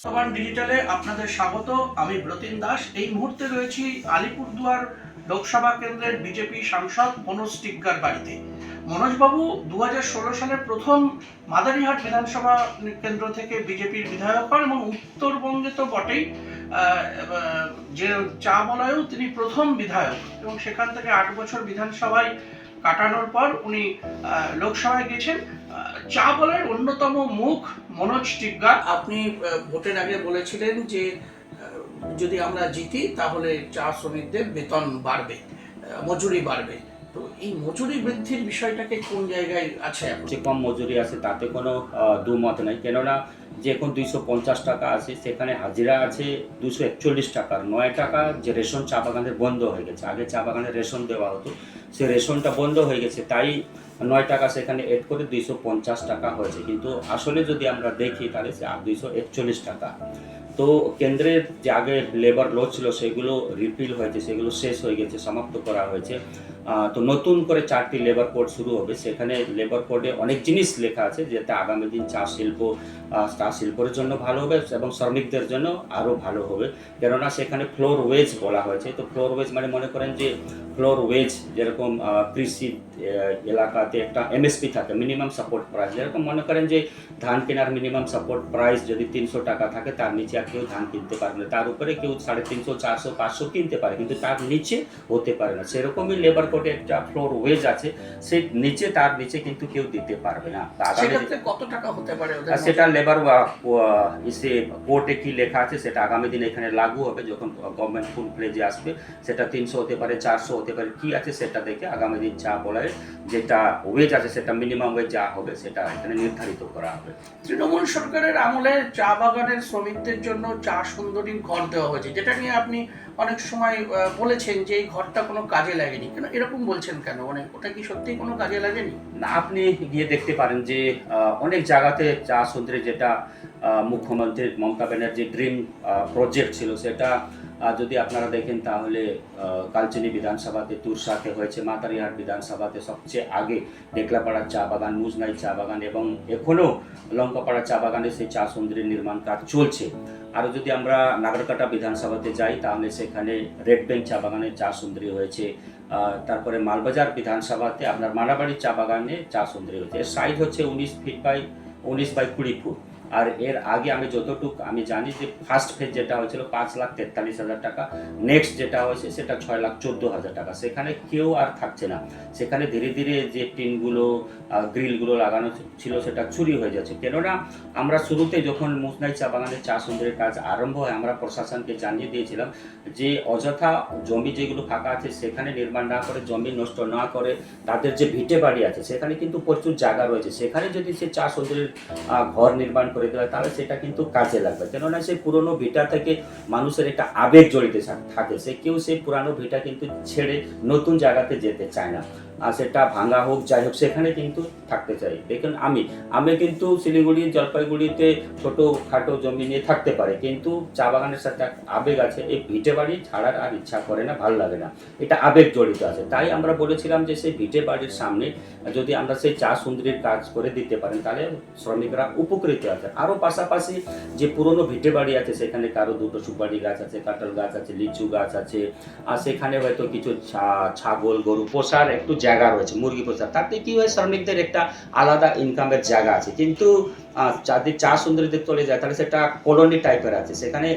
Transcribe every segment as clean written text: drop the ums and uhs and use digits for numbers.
সমান ডিজিটালে আপনাদের স্বাগত। আমি ব্রতিন দাস। এই মুহূর্তে রয়েছি আলিপুরদুয়ার লোকসভা কেন্দ্রের বিজেপি সাংসদ মনোজ টিগ্গার বাড়িতে। মনোজবাবু 2016 সালে প্রথম মাদারিহাট বিধানসভা কেন্দ্র থেকে বিজেপির বিধায়ক হন এবং উত্তরবঙ্গে তো বটেই, যে চা বলায়ও তিনি প্রথম বিধায়ক এবং সেখান থেকে 8 বছর বিধানসভায় কাটানোর পর উনি লোকসভায় গেছেন। চা বলার অন্যতম মুখ মনোজ টিগ্গা। আপনি ভোটের আগে বলেছিলেন যে যদি আমরা জিতি তাহলে চা শ্রমিকদের বেতন বাড়বে, মজুরি বাড়বে। তো এই মজুরি বৃদ্ধির বিষয়টাকে কোন জায়গায় আছে এখন? যে কম মজুরি আছে তাতে কোনো দুমত নেই, কেননা যে এখন 250 টাকা আছে সেখানে হাজিরা আছে 241 টাকার। 9 টাকা যে রেশন চা বাগানের বন্ধ হয়ে গেছে, আগে চা বাগানের রেশন দেওয়া হতো, সে রেশনটা বন্ধ হয়ে গেছে, তাই 9 টাকা সেখানে এড করে 250 টাকা হয়েছে। কিন্তু আসলে যদি আমরা দেখি তাহলে সে 241 টাকা। তো কেন্দ্রের যে আগে লেবার ল ছিল সেগুলো রিপিল হয়েছে, সেগুলো শেষ হয়ে গেছে, সমাপ্ত করা হয়েছে। তো নতুন করে 4টি লেবার কোড শুরু হবে। সেখানে লেবার কোডে অনেক জিনিস লেখা আছে যাতে আগামী দিন চা শিল্পের জন্য ভালো হবে এবং শ্রমিকদের জন্য আরও ভালো হবে। কেননা সেখানে ফ্লোর ওয়েজ বলা হয়েছে। তো ফ্লোর ওয়েজ মানে মনে করেন যে ফ্লোর ওয়েজ যেরকম কৃষি এলাকাতে একটা এমএসপি থাকে, মিনিমাম সাপোর্ট প্রাইস। যেরকম মনে করেন যে ধান কেনার মিনিমাম সাপোর্ট প্রাইস যদি 300 টাকা থাকে, তার নিচে আর কেউ ধান কিনতে পারবে না। তার উপরে কেউ 350, 400, 500 কিনতে পারে, কিন্তু তার নিচে হতে পারে না। সেরকমই লেবার কোডে একটা ফ্লোর ওয়েজ আছে, সেই নিচে তার নিচে কিন্তু কেউ দিতে পারবে না। সেক্ষেত্রে কত টাকা হতে পারে? সেটা লেবার কোর্টে কি লেখা আছে সেটা আগামী দিন এখানে লাগু হবে। যখন গভর্নমেন্ট ফুল প্লেজে আসবে সেটা 300 হতে পারে, 400 হতে পারে, কি আছে সেটা দেখে আগামী দিন চা বলায় যেটা ওয়েজ আছে সেটা মিনিমাম ওয়েজ যা হবে সেটা এখানে নির্ধারিত করা হবে। তৃণমূল সরকারের আমলে চা বাগানের শ্রমিকদের জন্য চা সুন্দরীর ঘর দেওয়া হয়েছে, যেটা নিয়ে আপনি অনেক সময় বলেছেন যে এই ঘরটা কোনো কাজে লাগেনি। কেন এরকম বলছেন কেন? মানে ওটা কি সত্যি কোনো কাজে লাগেনি? না, আপনি গিয়ে দেখতে পারেন যে অনেক জায়গাতে চা সুন্দরী, যেটা মুখ্যমন্ত্রী মমতা ব্যানার্জির ড্রিম প্রজেক্ট ছিল, সেটা যদি আপনারা দেখেন তাহলে কালচিনি বিধানসভাতে, তুরসাতে হয়েছে, মাদারিহাট বিধানসভাতে সবচেয়ে আগে ডেকলাপাড়ার চা বাগান, মুজনাই চা বাগান এবং এখনও লঙ্কাপাড়া চা বাগানে সেই চা সুন্দরীর নির্মাণ কাজ চলছে। আরও যদি আমরা নাগরকাটা বিধানসভাতে যাই তাহলে সেখানে রেড ব্যাংক চা বাগানে চা সুন্দরী হয়েছে। তারপরে মালবাজার বিধানসভাতে আপনার মানাবাড়ির চা বাগানে চা সুন্দরী হয়েছে। এর সাইজ হচ্ছে 19 বাই 20 ফুট। আর এর আগে আমি যতটুকু আমি জানি যে ফার্স্ট ফেজ যেটা হয়েছিল 5,43,000 টাকা, নেক্সট যেটা হয়েছে সেটা 6,14,000 টাকা। সেখানে কেউ আর থাকছে না। সেখানে ধীরে ধীরে যে টিনগুলো, গ্রিলগুলো লাগানো ছিল সেটা চুরি হয়ে যাচ্ছে। কেননা আমরা শুরুতে যখন মুজনাই চা বাগানের চা সুন্দরের কাজ আরম্ভ হয়, আমরা প্রশাসনকে জানিয়ে দিয়েছিলাম যে অযথা জমি যেগুলো ফাঁকা আছে সেখানে নির্মাণ না করে, জমি নষ্ট না করে, তাদের যে ভিটে বাড়ি আছে সেখানে কিন্তু প্রচুর জায়গা রয়েছে, সেখানে যদি সে চা সুন্দরের ঘর নির্মাণ করে দেওয়া হয় তাহলে সেটা কিন্তু কাজে লাগবে। কেননা সেই পুরনো ভিটা থেকে মানুষের একটা আবেগ জড়িত থাকে, সে কেউ সেই পুরানো ভিটা কিন্তু ছেড়ে নতুন জায়গাতে যেতে চায় না। আর সেটা ভাঙা হোক যাই হোক সেখানে কিন্তু থাকতে চাই। দেখুন আমি কিন্তু শিলিগুড়ি, জলপাইগুড়িতে ছোটো খাটো জমি নিয়ে থাকতে পারে, কিন্তু চা বাগানের সাথে আবেগ আছে। এই ভিটে বাড়ি ছাড়ার আর ইচ্ছা করে না, ভালো লাগে না, এটা আবেগ জড়িত আছে। তাই আমরা বলেছিলাম যে সেই ভিটে বাড়ির সামনে যদি আমরা সেই চা সুন্দরীর কাজ করে দিতে পারেন তাহলে শ্রমিকরা উপকৃত আছে। আরও পাশাপাশি যে পুরনো ভিটে বাড়ি আছে সেখানে কারো দুটো সুপারি গাছ আছে, কাঁঠাল গাছ আছে, লিচু গাছ আছে, আর সেখানে হয়তো কিছু ছাগল গরু পোষার একটু জায়গা রয়েছে, মুরগি পোষার, তাতে কি হয় শ্রমিকদের একটা আলাদা ইনকামের জায়গা আছে। কিন্তু যদি চা সুন্দরীতে চলে যায় তাহলে সেটা কলোনি টাইপের আছে, সেখানে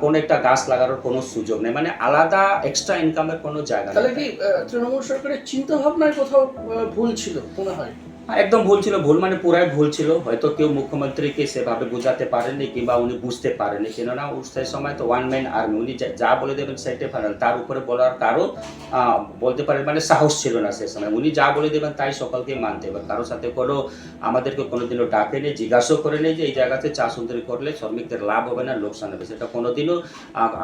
কোনো একটা গাছ লাগানোর কোনো সুযোগ নেই, মানে আলাদা এক্সট্রা ইনকামের কোনো জায়গা নেই। তাহলে কি তৃণমূল সরকারের চিন্তা ভাবনায় কোথাও ভুল ছিল মনে হয়? একদম ভুল ছিল। ভুল মানে পুরাই ভুল ছিল। হয়তো কেউ মুখ্যমন্ত্রীকে সেভাবে বোঝাতে পারেননি কিংবা উনি বুঝতে পারেননি। কেননা সেই সময় তো ওয়ান ম্যান আর্মি, উনি যা বলে দেবেন সেটাই ফাইনাল। তার উপরে বলার কারো বলতে পারেন মানে সাহস ছিল না সেই সময়। উনি যা বলে দেবেন তাই সকলকে মানতে হবে। কারোর সাথে আমাদেরকে কোনোদিনও ডাকেনি, জিজ্ঞাসাও করে নেই যে এই জায়গাতে চা সুন্দরী করলে শ্রমিকদের লাভ হবে না লোকসান হবে। সেটা কোনোদিনও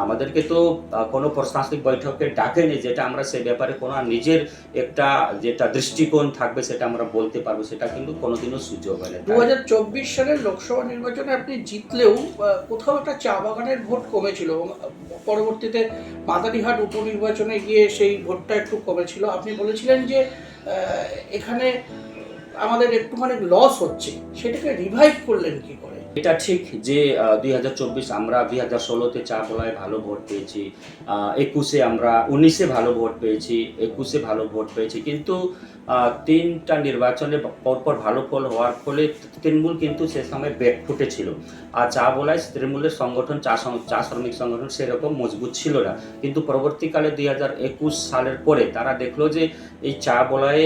আমাদেরকে তো কোনো প্রশাসনিক বৈঠকে ডাকেনি যেটা আমরা সে ব্যাপারে কোনো নিজের একটা যেটা দৃষ্টিকোণ থাকবে সেটা আমরা বলতে পারবো, সেটা কিন্তু কোনোদিনও সুযোগ হয় না। 2024 সালের লোকসভা নির্বাচনে আপনি জিতলেও কোথাও একটা চা বাগানের ভোট কমেছিল এবং পরবর্তীতে মাদারিহাট উপনির্বাচনে গিয়ে সেই ভোটটা একটু কমেছিল। আপনি বলেছিলেন যে এখানে আমাদের একটুখানি লস হচ্ছে, সেটাকে রিভাইভ করলেন কি করে? এটা ঠিক যে 2024 আমরা 2016-তে চা বলায় ভালো ভোট পেয়েছি, 21-এ আমরা 19-এ ভালো ভোট পেয়েছি, 21-এ ভালো ভোট পেয়েছি, কিন্তু তিনটা নির্বাচনে পরপর ভালো ফল হওয়ার ফলে তৃণমূল কিন্তু সে সময় ব্যাকফুটে ছিল। আর চা বলায় তৃণমূলের সংগঠন চা শ্রমিক সংগঠন সেরকম মজবুত ছিল না। কিন্তু পরবর্তীকালে 2021 সালের পরে তারা দেখলো যে এই চা বলায়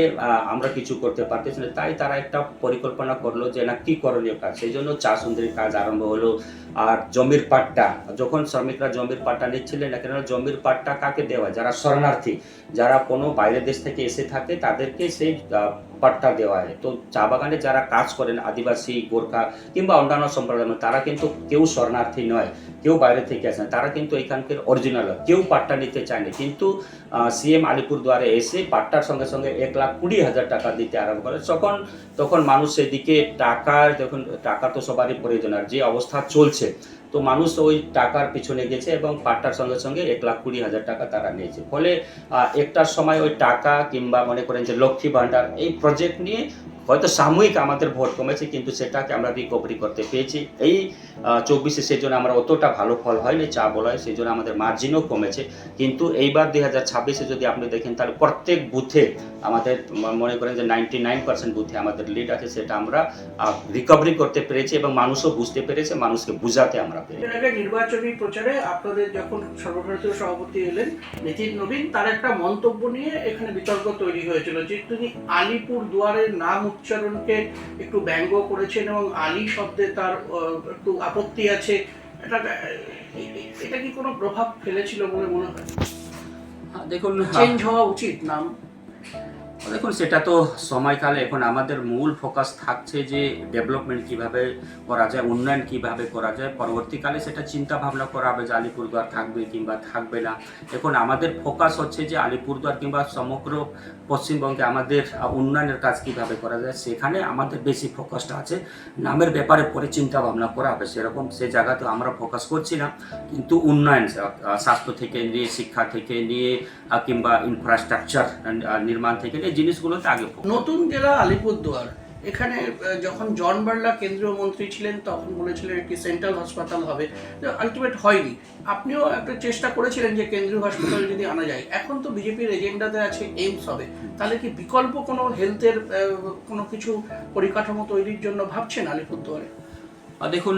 আমরা কিছু করতে পারতেছি না, তাই তারা একটা পরিকল্পনা করলো যে না কি করণীয় কাজ, সেই জন্য চা সুন্দরীর কাজ আরম্ভ হলো। আর জমির পাট্টা, যখন শ্রমিকরা জমির পাট্টা নিচ্ছিলেন না কেন, জমির পাট্টা কাকে দেওয়া, যারা শরণার্থী, যারা কোনো বাইরের দেশ থেকে এসে থাকে তাদেরকে সেই পাট্টা দেওয়া হয়। তো চা বাগানে যারা কাজ করেন আদিবাসী, গোর্খা কিংবা অন্যান্য সম্প্রদায়, তারা কিন্তু কেউ শরণার্থী নয়, কেউ বাইরে থেকে আসেন, তারা কিন্তু এখানকার অরিজিনাল, কেউ পাট্টা নিতে চায়নি। কিন্তু সিএম আলিপুরদুয়ারে এসে পাট্টার সঙ্গে সঙ্গে 1,20,000 টাকা দিতে আরম্ভ করে। তখন মানুষ সেদিকে টাকা তো সবারই প্রয়োজন, আর যে অবস্থা চলছে তো মানুষ ওই টাকার পিছনে গেছে এবং পাট্টার সঙ্গে সঙ্গে 1,20,000 টাকা তারা নিয়েছে। ফলে একটার সময় ওই টাকা কিংবা মনে করেন যে লক্ষ্মী ভাণ্ডার এই প্রজেক্ট নিয়ে হয়তো সাময়িক আমাদের ভোট কমেছে, কিন্তু সেটাকে আমরা রিকভারি করতে পেরেছি। এই 24-এ সেই জন্য আমরা অতটা ভালো ফল হয়নি চা বলায়, সেই জন্য আমাদের মার্জিনও কমেছে। কিন্তু এইবার 2026-এ যদি আপনি দেখেন তাহলে প্রত্যেক বুথে আমাদের মনে করেন যে 99% বুথে আমাদের লিড আছে, সেটা আমরা রিকভারি করতে পেরেছি এবং মানুষও বুঝতে পেরেছে, মানুষকে বুঝাতে আমরা পেরেছি। এর আগে নির্বাচনী প্রচারে আপনাদের যখন সর্বভারতীয় সভাপতি এলেন নিতিন নবীন, তার একটা মন্তব্য নিয়ে এখানে বিতর্ক তৈরি হয়েছিল যে তিনি আলিপুর দুয়ারের নাম উচ্চারণকে একটু ব্যঙ্গ করেছেন এবং আলী শব্দে তার একটু আপত্তি আছে। এটা কি কোনো প্রভাব ফেলেছিল বলে মনে হয়? দেখুন, চেঞ্জ হওয়া উচিত নাম। দেখুন সেটা তো সময়কালে, এখন আমাদের মূল ফোকাস থাকছে যে ডেভেলপমেন্ট কিভাবে করা যায়, উন্নয়ন কিভাবে করা যায়। পরবর্তীকালে সেটা চিন্তা ভাবনা করা হবে যে আলিপুরদুয়ার থাকবে কিংবা থাকবে না। এখন আমাদের ফোকাস হচ্ছে যে আলিপুরদুয়ার কিংবা সমগ্র পশ্চিমবঙ্গে আমাদের উন্নয়নের কাজ কিভাবে করা যায়, সেখানে আমাদের বেশি ফোকাসটা আছে। নামের ব্যাপারে পরে চিন্তা ভাবনা করা হবে, সেরকম সে জায়গাতে আমরা ফোকাস করছি না। কিন্তু উন্নয়ন, স্বাস্থ্য থেকে নিয়ে, শিক্ষা থেকে নিয়ে কিংবা ইনফ্রাস্ট্রাকচার নির্মাণ থেকে নিয়ে জিনিসগুলোতে আগে। নতুন জেলা আলিপুরদুয়ার, এখানে যখন জন বার্লা কেন্দ্রীয় মন্ত্রী ছিলেন তখন বলেছিলেন একটি সেন্ট্রাল হাসপাতাল হবে, আলটিমেট হয়নি। আপনিও একটা চেষ্টা করেছিলেন যে কেন্দ্রীয় হাসপাতাল যদি আনা যায়। এখন তো বিজেপির এজেন্ডাতে আছে এইমস হবে, তাহলে কি বিকল্প কোনো হেলথের কোনো কিছু পরিকাঠামো তৈরির জন্য ভাবছেন আলিপুরদুয়ারে? দেখুন,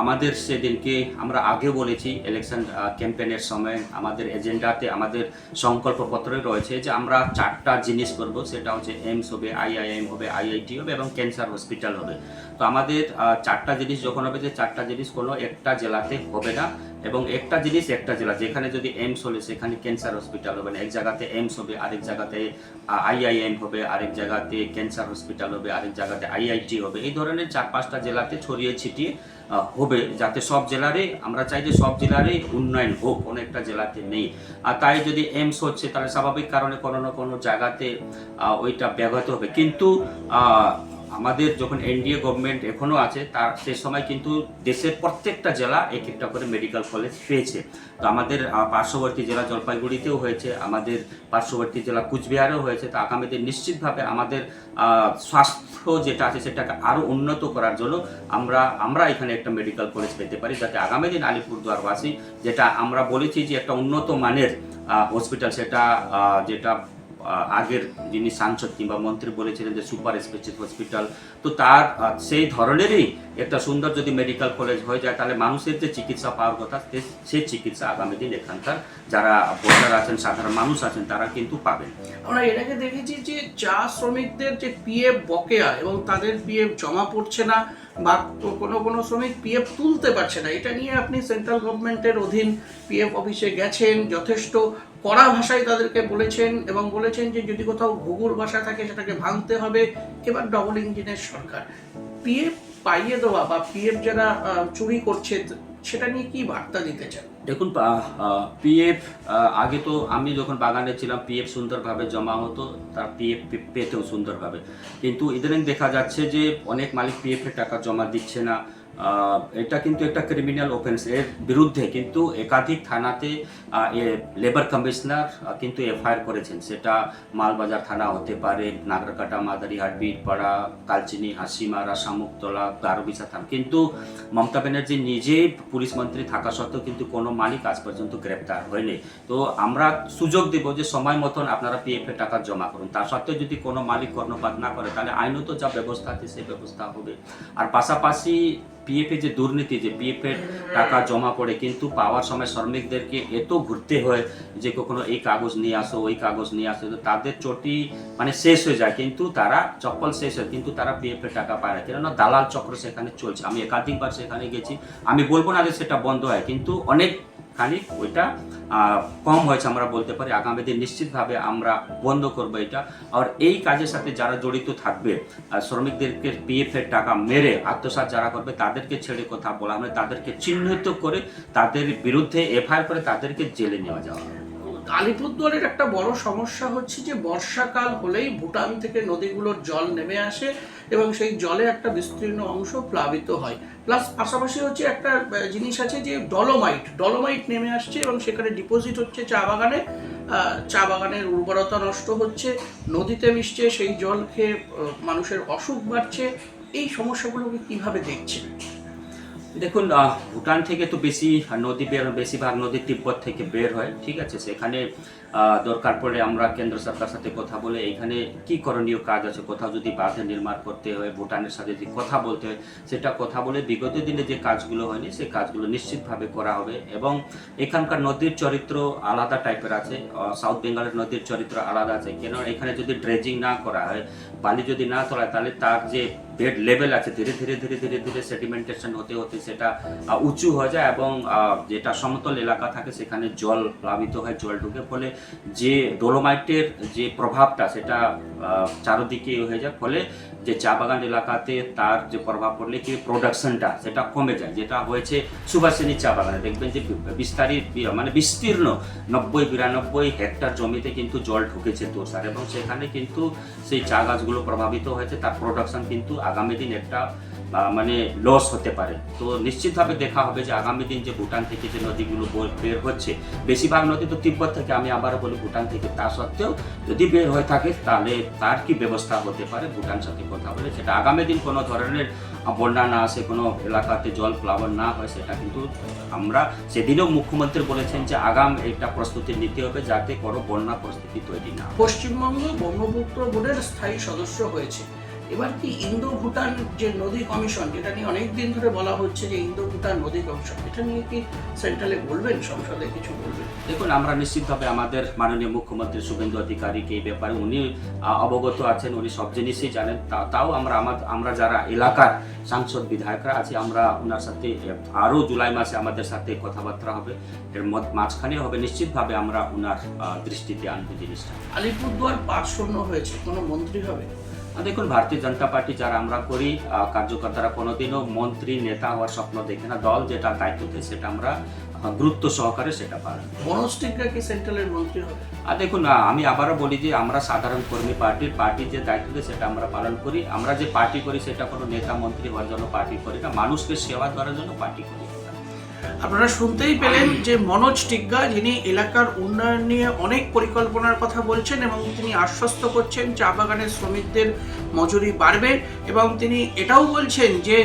আমাদের সেদিনকে আমরা আগে বলেছি ইলেকশন ক্যাম্পেইনের সময় আমাদের এজেন্ডাতে, আমাদের সংকল্পপত্রে রয়েছে যে আমরা 4টা জিনিস করব। সেটা হচ্ছে এইমস হবে, আইআইএম হবে, আইআইটি হবে এবং ক্যান্সার হসপিটাল হবে। তো আমাদের 4টা জিনিস যখন হবে, যে 4টা জিনিস কোনো একটা জেলাতে হবে না, এবং একটা জিনিস একটা জেলা, যেখানে যদি এইমস হলে সেখানে ক্যান্সার হসপিটাল হবে না। এক জায়গাতে এইমস হবে, আরেক জায়গাতে আইআইএম হবে, আরেক জায়গাতে ক্যান্সার হসপিটাল হবে, আরেক জায়গাতে আইআইটি হবে। এই ধরনের 4-5টা জেলাতে ছড়িয়ে ছিটিয়ে হবে, যাতে সব জেলারে, আমরা চাই যে সব জেলারে উন্নয়ন হোক, কোনো একটা জেলাতে নেই। আর তাই যদি এইমস হচ্ছে তাহলে স্বাভাবিক কারণে কোনো না কোনো জায়গাতে ওইটা ব্যাঘাত হবে। কিন্তু আমাদের যখন এনডিএ গভর্নমেন্ট এখনও আছে, তার সে সময় কিন্তু দেশের প্রত্যেকটা জেলা এক একটা করে মেডিকেল কলেজ পেয়েছে। তো আমাদের পার্শ্ববর্তী জেলা জলপাইগুড়িতেও হয়েছে, আমাদের পার্শ্ববর্তী জেলা কুচবিহারেও হয়েছে। তো আগামী দিন নিশ্চিতভাবে আমাদের স্বাস্থ্য যেটা আছে সেটাকে আরও উন্নত করার জন্য আমরা এখানে একটা মেডিকেল কলেজ পেতে পারি, যাতে আগামী দিন আলিপুরদুয়ারবাসী, যেটা আমরা বলেছি যে একটা উন্নত মানের হসপিটাল, সেটা যেটা আগের যিনি সাংসদ কিংবা মন্ত্রী বলেছিলেন যে সুপার স্পেশালিটি হসপিটাল, তো তার সেই ধরনেরই একটা সুন্দর যদি মেডিকেল কলেজ হয়ে যায়, তাহলে মানুষের যে চিকিৎসা পাওয়ার কথা সেই চিকিৎসা আগামী দিন এখানকার যারা ভোটার আছেন, সাধারণ মানুষ আছেন, তারা কিন্তু পাবেন। আমরা এর আগে দেখেছি যে চা শ্রমিকদের যে পিএফ বকেয়া এবং তাদের পিএফ জমা পড়ছে না, বা কোনো শ্রমিক পিএফ তুলতে পারছে না, এটা নিয়ে আপনি সেন্ট্রাল গভর্নমেন্টের অধীন পিএফ অফিসে গেছেন, যথেষ্ট কড়া ভাষায় তাদেরকে বলেছেন এবং বলেছেন যে যদি কোথাও ঘুঘুর ভাষা থাকে সেটাকে ভাঙতে হবে। এবার ডবল ইঞ্জিনের সরকার, পিএফ পাইয়ে দেওয়া বা পিএফ যারা চুরি করছে সেটা নিয়ে কি বার্তা দিতে চান? দেখুন, পিএফ আগে তো আমি যখন বাগানে ছিলাম পিএফ সুন্দরভাবে জমা হতো, তার পিএফ পেতেও সুন্দরভাবে। কিন্তু ইদানিং দেখা যাচ্ছে যে অনেক মালিক পিএফের টাকা জমা দিচ্ছে না, এটা কিন্তু একটা ক্রিমিনাল অফেন্স, এর বিরুদ্ধে কিন্তু একাধিক থানাতে লেবার কমিশনার কিন্তু এফআইআর করেছেন। সেটা মালবাজার থানা হতে পারে, নাগরকাটা, মাদারিহাট, বীরপাড়া, কালচিনি, হাসিমারা, শামুকতলা, গারবিসা থানা। কিন্তু মমতা ব্যানার্জি নিজে পুলিশ মন্ত্রী থাকা সত্ত্বেও কিন্তু কোনো মালিক আজ পর্যন্ত গ্রেপ্তার হয়নি। তো আমরা সুযোগ দেব যে সময় মতন আপনারা পিএফ এর টাকা জমা করুন। তা সত্ত্বেও যদি কোনো মালিক কর্ণপাত না করে তাহলে আইনত যা ব্যবস্থা আছে সেই ব্যবস্থা হবে। আর পাশাপাশি পিএফে যে দুর্নীতি, যে পিএফের টাকা জমা পড়ে কিন্তু পাওয়ার সময় শ্রমিকদেরকে এত ঘুরতে হয় যে কখনো এই কাগজ নিয়ে আসো, ওই কাগজ নিয়ে আসো, তো তাদের চটি মানে শেষ হয়ে যায়, কিন্তু তারা চপ্পল শেষ হয় কিন্তু তারা পিএফের টাকা পায় না, কেননা দালাল চক্র সেখানে চলছে। আমি একাধিকবার সেখানে গেছি, আমি বলবো না যে সেটা বন্ধ হয়, কিন্তু অনেক খানিক ওইটা কম হয়েছে আমরা বলতে পারি। আগামী দিন নিশ্চিতভাবে আমরা বন্ধ করবো এটা। আর এই কাজের সাথে যারা জড়িত থাকবে, শ্রমিকদেরকে পিএফ এর টাকা মেরে আত্মসাৎ যারা করবে তাদেরকে ছেড়ে কথা বলা হবে, তাদেরকে চিহ্নিত করে তাদের বিরুদ্ধে এফআইআর করে তাদেরকে জেলে নেওয়া যাওয়া। আলিপুরদুয়ারের একটা বড় সমস্যা হচ্ছে যে বর্ষাকাল হলেই ভুটান থেকে নদীগুলোর জল নেমে আসে এবং সেই জলে একটা বিস্তীর্ণ অংশ প্লাবিত হয়। প্লাস পাশাপাশি হচ্ছে একটা জিনিস আছে যে ডলোমাইট নেমে আসছে এবং সেখানে ডিপোজিট হচ্ছে চা বাগানের উর্বরতা নষ্ট হচ্ছে, নদীতে মিশছে, সেই জল খেয়ে মানুষের অসুখ বাড়ছে। এই সমস্যাগুলোকে কিভাবে দেখছেন? দেখুন, ভুটান থেকে তো বেশিরভাগ নদী তিব্বত থেকে বের হয়, ঠিক আছে। সেখানে দরকার পড়লে আমরা কেন্দ্র সরকার সাথে কথা বলে এখানে কি করণীয় কাজ আছে, কোথাও যদি বাঁধ নির্মাণ করতে হয়, ভুটানের সাথে যদি কথা বলতে হয় সেটা কথা বলে বিগত দিনে যে কাজগুলো হয়নি সেই কাজগুলো নিশ্চিতভাবে করা হবে। এবং এখানকার নদীর চরিত্র আলাদা টাইপের আছে, সাউথ বেঙ্গলের নদীর চরিত্র আলাদা আছে, কেন এখানে যদি ড্রেজিং না করা হয়, বালি যদি না তোলা, তাহলে তার যে বেড লেভেল আছে ধীরে ধীরে সেডিমেন্টেশন হতে হতে সেটা উঁচু হয়ে যায় এবং যেটা সমতল এলাকা থাকে সেখানে জল প্লাবিত হয়, জল ঢুকে, ফলে যে ডোলোমাইটের যে প্রভাবটা সেটা চারদিকে হয়ে যায়, ফলে যে চা বাগান এলাকাতে তার যে প্রভাব পড়লে কি প্রোডাকশনটা সেটা কমে যায়। যেটা হয়েছে সুভাষিনী চা বাগানে, দেখবেন যে বিস্তীর্ণ 90-92 হেক্টর জমিতে কিন্তু জল ঢুকেছে তুষার, এবং সেখানে কিন্তু সেই চা গাছগুলো প্রভাবিত হয়েছে, তার প্রোডাকশন কিন্তু আগামী দিন একটা লস হতে পারে। তো নিশ্চিতভাবে দেখা হবে যে আগামী দিন যে ভুটান থেকে যে নদীগুলো বের হচ্ছে, বেশিরভাগ নদী তো তিব্বত থেকে, আমি আবারও বলি ভুটান থেকে, তা সত্ত্বেও যদি বের হয়ে থাকে তাহলে তার কি ব্যবস্থা হতে পারে ভুটান সাথে কথা বলে, সেটা আগামী দিন কোনো ধরনের বন্যা না আসে, কোনো এলাকাতে জল প্লাবন না হয়, সেটা কিন্তু আমরা সেদিনও মুখ্যমন্ত্রী বলেছেন যে একটা প্রস্তুতি নিতে হবে যাতে কোনো বন্যা পরিস্থিতি তৈরি না। পশ্চিমবঙ্গ ব্রহ্মপুত্র বোর্ডের স্থায়ী সদস্য হয়েছে, এবার কি ইন্দো ভুটান যে নদী কমিশন, যেটা নিয়ে অনেকদিন ধরে বলা হচ্ছে যে ইন্দো ভুটান নদী কমিশন, এটা নিয়ে কি সেন্ট্রালে বলবেন, সংসদে কিছু বলবেন? দেখুন, আমরা নিশ্চিতভাবে আমাদের মাননীয় মুখ্যমন্ত্রী শুভেন্দু অধিকারীকে এই ব্যাপারে উনি অবগত আছেন, উনি সব জিনিসই জানেন। তাও আমরা যারা এলাকার সাংসদ বিধায়করা আছি, আমরা ওনার সাথে আরও জুলাই মাসে আমাদের সাথে কথাবার্তা হবে, এর মাঝখানে হবে, নিশ্চিতভাবে আমরা ওনার দৃষ্টিতে আনবো জিনিসটা। আলিপুরদুয়ার 5-0 হয়েছে, কোনো মন্ত্রী হবে? দেখুন, ভারতীয় জনতা পার্টি যারা আমরা করি কার্যকর্তারা কোনোদিনও মন্ত্রী নেতা হওয়ার স্বপ্ন দেখে না। দল যেটা দায়িত্ব দেয় সেটা আমরা গুরুত্ব সহকারে সেটা পালন। মনোজ টিগ্গা কি সেন্ট্রালের মন্ত্রী হবে? দেখুন, আমি আবারও বলি যে আমরা সাধারণ কর্মী, পার্টির যে দায়িত্ব দেয় সেটা আমরা পালন করি। আমরা যে পার্টি করি সেটা কোনো নেতা মন্ত্রী হওয়ার জন্য পার্টি করি না, মানুষকে সেবা করার জন্য পার্টি করি। আপনারা শুনতেই পেলেন যে মনোজ টিগ্গা, যিনি এলাকার উন্নয়ন নিয়ে অনেক পরিকল্পনার কথা বলছেন এবং তিনি আশ্বস্ত করছেন চা বাগানের শ্রমিকদের মজুরি বাড়বে, এবং তিনি এটাও বলছেন যে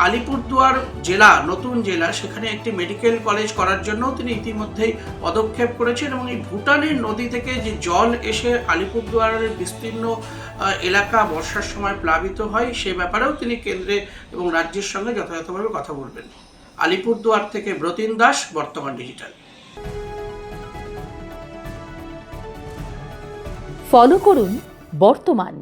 আলিপুরদুয়ার জেলা, নতুন জেলা, সেখানে একটি মেডিকেল কলেজ করার জন্য তিনি ইতিমধ্যেই পদক্ষেপ করেছেন, এবং এই ভুটানের নদী থেকে যে জল এসে আলিপুরদুয়ারের বিস্তীর্ণ এলাকা বর্ষার সময় প্লাবিত হয় সে ব্যাপারেও তিনি কেন্দ্রে এবং রাজ্যের সঙ্গে যথাযথভাবে কথা বলবেন। আলিপুরদুয়ার থেকে ব্রতিন দাস, বর্তমান ডিজিটাল। ফলো করুন বর্তমান।